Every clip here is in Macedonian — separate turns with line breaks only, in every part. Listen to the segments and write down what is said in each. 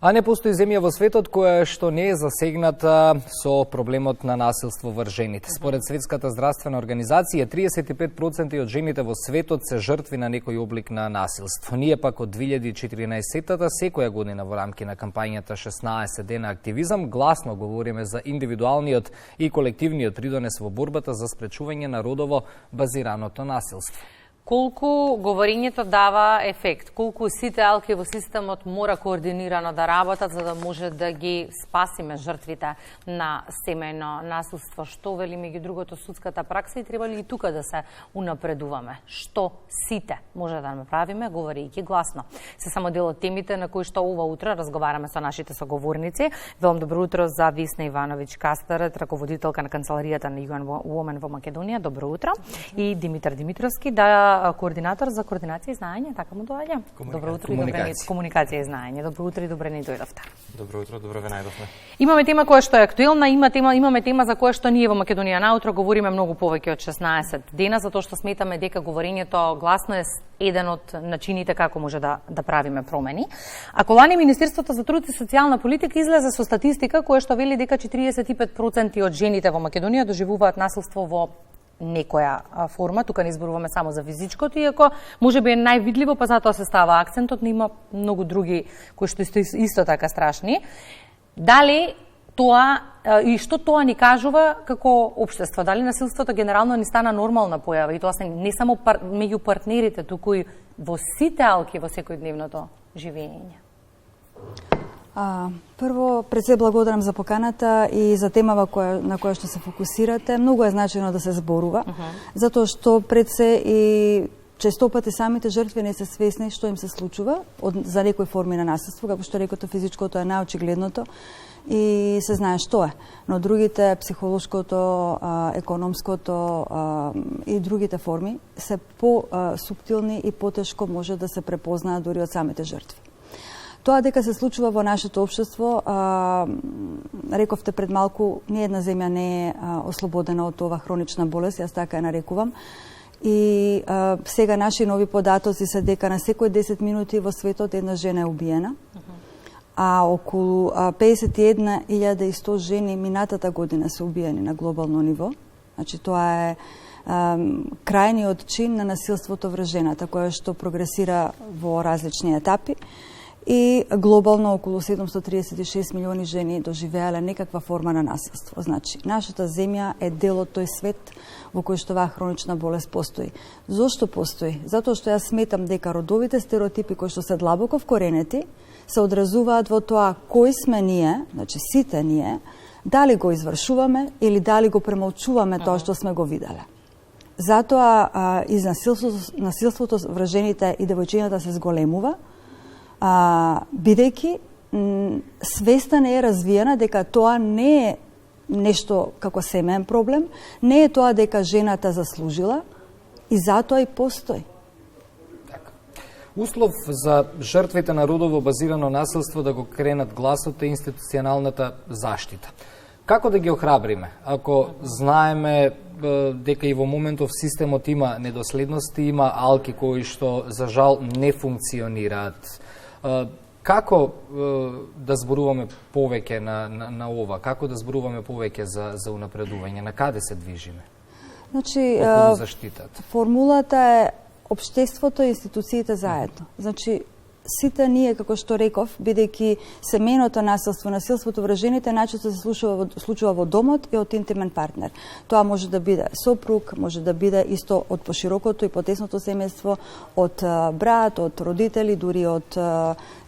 А не постои земја во светот која што не е засегната со проблемот на насилство врз жените. Според Светската здравствена организација, 35% од жените во светот се жртви на некој облик на насилство. Ние пак од 2014-та секоја година во рамки на кампањата 16 дена активизам гласно говориме за индивидуалниот и колективниот придонес во борбата за спречување на родово базираното насилство.
Колку говорењето дава ефект, колку сите алки во системот мора координирано да работат за да може да ги спасиме жртвите на семејно насилство. Што вели меѓу другото судската пракса и треба ли и тука да се унапредуваме? Што сите може да направиме, говорејќи гласно. Се само дел од темите на кои што ова утро разговараме со нашите соговорници. Велам добро утро за Весна Ивановиќ Кастарет, раководителка на канцеларијата на UN Women во Македонија. Добро утро. И Димитар Димитровски, координатор за координација и знаење, така му доаѓа. Добро утро и добре комуникација и знаење. Добро утро и добре ни дојдовте.
Добро утро, добро ве најдовме.
Имаме тема која што е актуелна, имаме тема за која што ние во Македонија наутро говориме многу повеќе од 16 дена, затоа што сметаме дека говорењето гласно е еден од начините како може да правиме промени. Ако лани Министерството за труд и социјална политика излезе со статистика која што вели дека 45% од жените во Македонија доживуваат насилство во некоја форма, тука не изборуваме само за физичкото, иако може би е највидливо, па затоа се става акцентот, но има многу други кои што исто така страшни. Дали тоа и што тоа ни кажува како општество? Дали насилството генерално ни стана нормална појава и тоа се не само меѓу партнерите, туку и во сите алки во секојдневното живење?
Прво, пред се благодарам за поканата и за темава на која што се фокусирате. Многу е значено да се зборува, затоа што пред се и често пати самите жртви не се свесни што им се случува за некои форми на насилство, како што рекото физичкото е најочигледното и се знае што е. Но другите, психолошкото, економското и другите форми се по-суптилни и потешко може да се препознаат дури од самите жртви. Тоа дека се случува во нашето општество, рековте пред малку, ниедна земја не е ослободена од ова хронична болест, јас така ја нарекувам. И сега наши нови податоци се дека на секој 10 минути во светот една жена е убиена, а околу 51.100 жени минатата година се убиени на глобално ниво. Значи тоа е крајниот чин на насилството врз жената, која што прогресира во различни етапи. И глобално околу 736 милиони жени доживеале некаква форма на насилство. Значи, нашата земја е дел од тој свет во кој што оваа хронична болест постои. Зошто постои? Затоа што јас сметам дека родовите стереотипи кои што се длабоко вкоренети се одразуваат во тоа кои сме ние, значи сите ние, дали го извршуваме или дали го премолчуваме тоа што сме го виделе. Затоа насилството врз жените и девојчињата се зголемува, бидејќи свеста не е развиена дека тоа не е нешто како семеен проблем, не е тоа дека жената заслужила и затоа и постои.
Услов за жртвите на родово базирано насилство да го кренат гласот е институционалната заштита. Како да ги охрабриме, ако знаеме дека и во моментов системот има недоследности, има алки кои што за жал не функционираат? Како да зборуваме повеќе на ова? Како да зборуваме повеќе за унапредување? На каде се движиме?
Значи,
заштитата.
Формулата е општеството и институциите заедно. Значи, сите ние, како што реков, бидејќи семејното насилството врз жените најчесто се случува во домот и од интимен партнер. Тоа може да биде сопруг, може да биде исто од поширокото и потесното семејство, од брат, од родители, дури од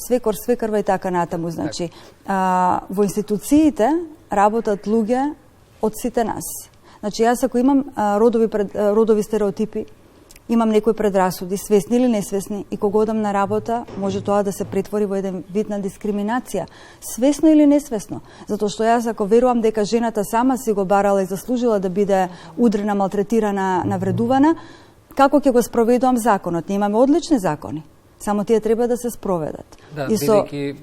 свекор, свекрва и така натаму. Значи, во институциите работат луѓе од сите нас. Значи, јас ако имам родови стереотипи, имам некои предрасуди, свесни или несвесни, и кога одам на работа, може тоа да се претвори во еден вид на дискриминација, свесно или несвесно. Затоа што јас ако верувам дека жената сама си го барала и заслужила да биде удрена, малтретирана, навредувана, како ќе го спроведувам законот? Ние имаме одлични закони. Само тие треба да се спроведат.
Да, бидејќи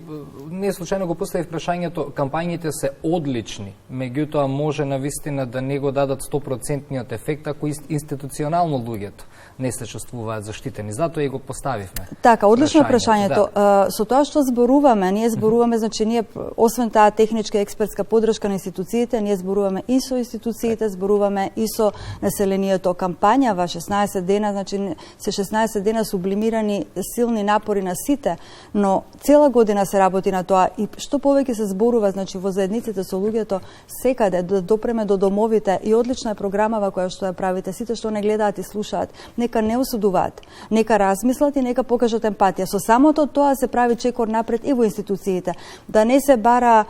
не случајно го поставив прашањето, кампањите се одлични, меѓутоа може навистина да не го дадат 100% ефект ако институционално луѓето не се чувствуваат заштитени. Затоа и го поставивме.
Така, одлично прашањето. Да. Со тоа што зборуваме, ние зборуваме, значи ние освен таа техничка експертска поддршка на институциите, ние зборуваме и со институциите, зборуваме и со населението. Кампањава 16 дена, значи се 16 дена сублимирани силни напори на сите, но цела година се работи на тоа и што повеќе се зборува, значи во заедниците со луѓето секаде да допреме до домовите и одлична е програмава која што ја правите. Сите што не гледаат и слушаат, нека не осудуваат, нека размислат и нека покажат емпатија. Со самото тоа се прави чекор напред и во институциите. Да не се бара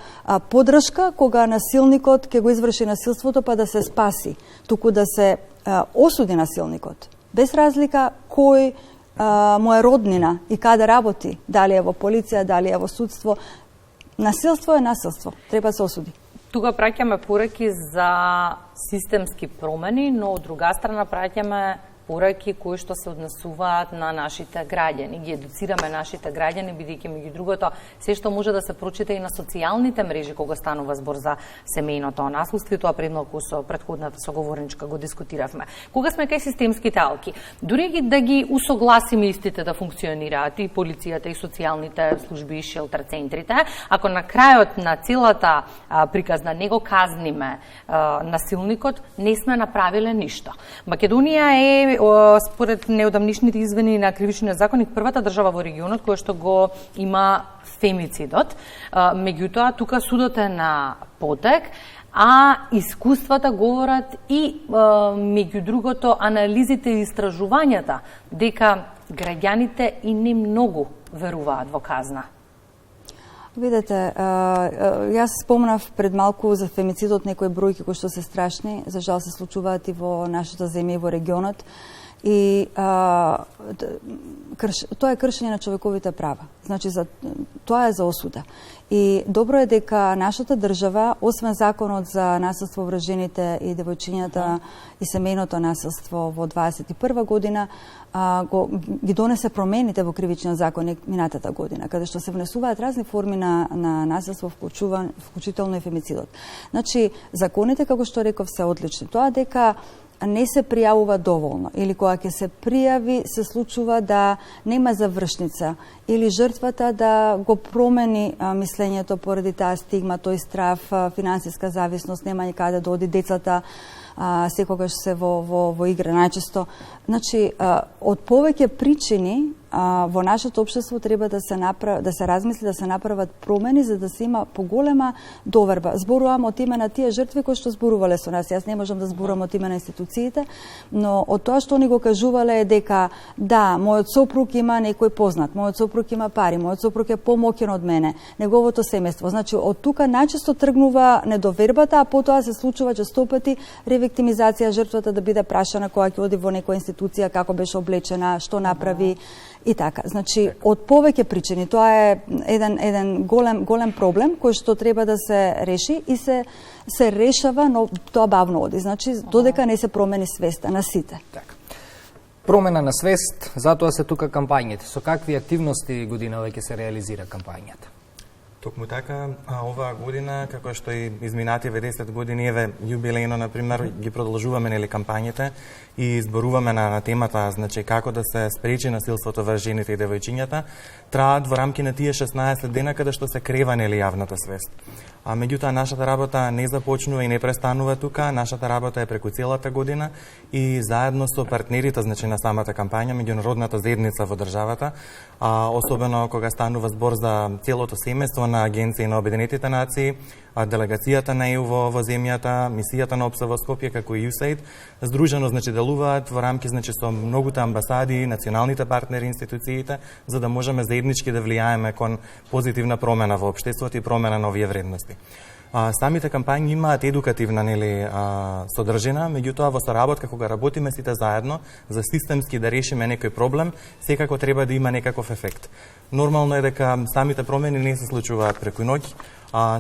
поддршка кога насилникот ќе го изврши насилството па да се спаси, туку да се осуди насилникот. Без разлика кој му е роднина и каде работи, дали е во полиција, дали е во судство. Насилство е насилство, треба да се осуди.
Тука праќаме пораки за системски промени, но од друга страна праќаме пораки кои што се однесуваат на нашите граѓани. Ги едуцираме нашите граѓани, бидејќи меѓу другото се што може да се прочита и на социјалните мрежи кога станува збор за семејното насилство, тоа предмалку со претходната соговорничка го дискутиравме. Кога сме кај системските алки, дури да ги усогласиме истите да функционираат и полицијата и социјалните служби и шелтер центрите, ако на крајот на целата приказна не го казниме насилникот, не сме направиле ништо. Македонија е според неодамнишните извини на кривичниот законник првата држава во регионот која што го има фемицидот. Меѓутоа, тука судот е на потек, а искуствата говорат и меѓу другото анализите и истражувањата дека граѓаните и не многу веруваат во казна.
Видете, јас спомнав пред малку за фемицидот некои бројки кои што се страшни, за жал се случуваат и во нашата земја и во регионот. И тоа е кршење на човековите права. Значи, тоа е за осуда. И добро е дека нашата држава, освен законот за насилство врз жените и девојчињата и семејното насилство во 21 година, ги донесе промените во кривичниот законник минатата година, каде што се внесуваат разни форми на насилство, вклучително и фемицидот. Значи, законите, како што реков, се одлични. Тоа дека не се пријавува доволно или кога ќе се пријави се случува да нема завршница или жртвата да го промени мислењето поради таа стигма, тој страв, финансиска зависност, нема никаде да оди децата, секогаш се во игра најчесто. Значи, од повеќе причини во нашето општество треба да се размисли, да се направат промени за да се има поголема доверба. Зборувам од име на тие жртви кои што зборувале со нас. Јас не можам да зборувам од име на институциите, но од тоа што они го кажувале е дека да, мојот сопруг има некој познат, мојот сопруг има пари, мојот сопруг е помоќен од мене, неговото семејство. Значи, од тука најчесто тргнува недовербата, а потоа се случува честопати ревиктимизација, жртвата да биде прашана кога ќе оди во некоја институција, како беше облечена, што направи и така. Значи, од повеќе причини, тоа е еден голем проблем кој што треба да се реши и се решава, но тоа бавно оди. Значи, додека не се промени свеста на сите.
Така. Промена на свест, затоа се тука кампањите. Со какви активности годинава ќе се реализира кампањата?
Токму така, оваа година, како што и изминативе 10 години, еве јубилејно, например, ги продолжуваме нели кампањите и зборуваме на темата, значи како да се спречи насилството врз жените и девојчињата, траат во рамки на тие 16 дена каде што се крева нели јавната свест. А меѓутоа нашата работа не започнува и не престанува тука, нашата работа е преку целата година и заедно со партнерите, значи на самата кампања, меѓународната заедница во државата, особено кога станува збор за целото семејство на Агенција на Обединетите нации, делегацијата на ЕУ во земјата, мисијата на ОПС во Скопје, како и USAID, здружено значи делуваат во рамки значи со многуте амбасади, националните партнери, институциите, за да можеме заеднички да влијаеме кон позитивна промена во општеството и промена на овие вредности. Самите кампањи имаат едукативна содржина, меѓутоа во соработка кога работиме сите заедно за системски да решиме некој проблем, секако треба да има некаков ефект. Нормално е дека самите промени не се случуваат преку ноќ,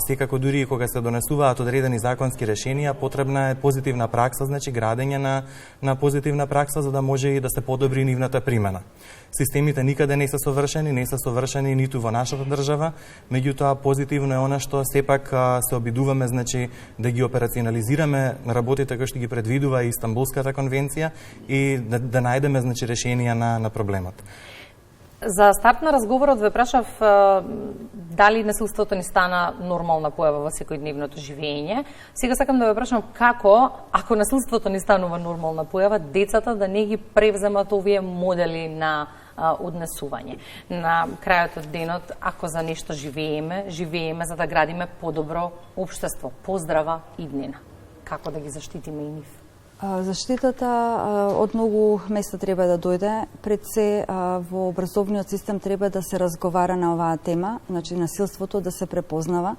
Секако дури и кога се донесуваат одредени законски решенија, потребна е позитивна пракса, значи градење на позитивна пракса за да може и да се подобри нивната примена. Системите никаде не се совршени ниту во нашата држава, меѓутоа позитивно е она што сепак се обидуваме, значи да ги операционализираме работите кои што ги предвидува и Истанбулската конвенција и да најдеме, значи, решенија на проблемот.
За старт на разговорот ве прашав дали насилството ни стана нормална појава во секојдневното живење. Сега сакам да ве прашам како, ако насилството ни станува нормална појава, децата да не ги превземат овие модели на однесување. На крајот од денот, ако за нешто живееме за да градиме подобро општество, поздрава иднина. Како да ги заштитиме и нив?
Заштитата од многу места треба да дојде. Пред се во образовниот систем треба да се разговара на оваа тема, значи насилството да се препознава,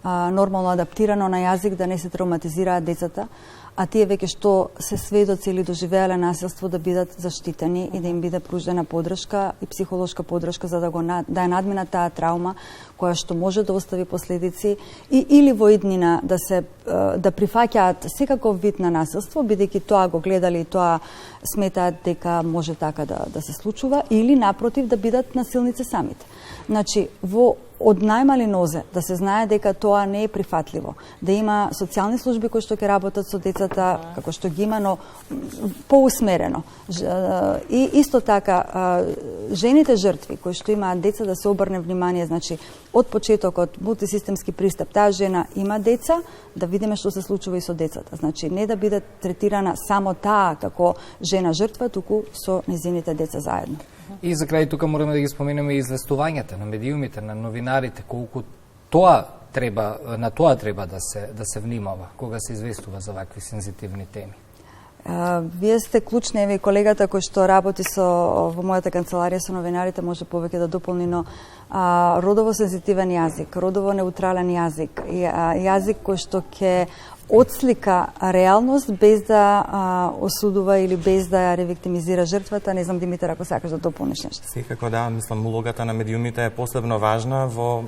нормално адаптирано на јазик, да не се травматизираат децата, а тие веќе што се сведоци или доживеале насилство да бидат заштитени и да им биде пружена поддршка и психолошка поддршка за да ја надминат таа траума која што може да остави последици или во иднина да прифаќаат секаков вид на насилство, бидејќи тоа го гледали и тоа сметаат дека може така да се случува, или напротив да бидат насилници самите. Значи, од најмали нозе да се знае дека тоа не е прифатливо, да има социјални служби кои што ќе работат со децата, како што ги има, но поусмерено. И исто така, жените жртви кои што имаат деца да се обрне внимание, значи, од почетокот мултисистемски пристап, таа жена има деца, да видиме што се случува и со децата. Значи, не да биде третирана само таа како жена жртва, туку со незините деца заедно.
И за крај тука мораме да ги споменеме и известувањата на медиумите, на новинарите, колку на тоа треба да се внимава кога се известува за вакви сензитивни теми.
Вие сте клучни, еве и колегата кој што работи во мојата канцеларија со новинарите може повеќе да дополни, но родово сензитивен јазик, родово неутрален јазик, јазик кој што ќе отслика реалност без да осудува или без да ја ревиктимизира жртвата. Не знам, Димитар, ако сакаш да дополниш нешто.
Секако да, мислам, улогата на медиумите е посебно важна во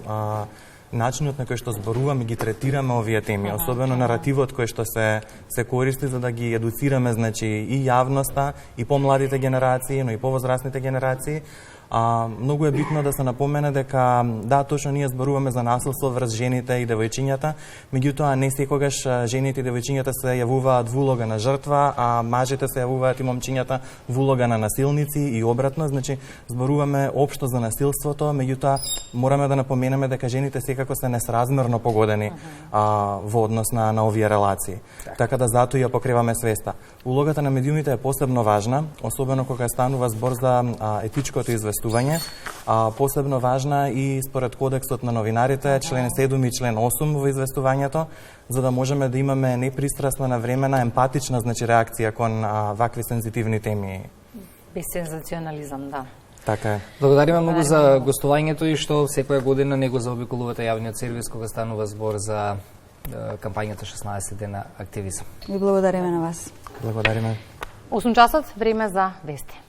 начинот на кој што зборуваме и ги третираме овие теми, особено наративот кој што се користи за да ги едуцираме, значи, и јавноста, и помладите генерации, но и повозрастните генерации. Многу е битно да се напомене дека да, точно ние зборуваме за насилство врз жените и девојчињата, меѓутоа не секогаш жените и девојчињата се јавуваат во улога на жртва, а мажите се јавуваат и момчињата во улога на насилници и обратно. Значи зборуваме општо за насилството, меѓутоа мораме да напоменеме дека жените секако се несразмерно погодени во однос на овие релации. Така да затоа ја покриваме свеста. Улогата на медиумите е посебно важна, особено кога станува збор за етичкото известување, посебно важна и според кодексот на новинарите, член 7 и член 8 во известувањето, за да можеме да имаме непристрасна, навремена, емпатична, значи, реакција кон вакви сензитивни теми.
Без сензационализам, да.
Така е.
Благодариме многу за гостувањето и што секоја година не го заобиколувате јавниот сервис кога станува збор за кампањата 16 дена активизам.
И благодариме на вас.
Благодариме.
8 часот, време за вести.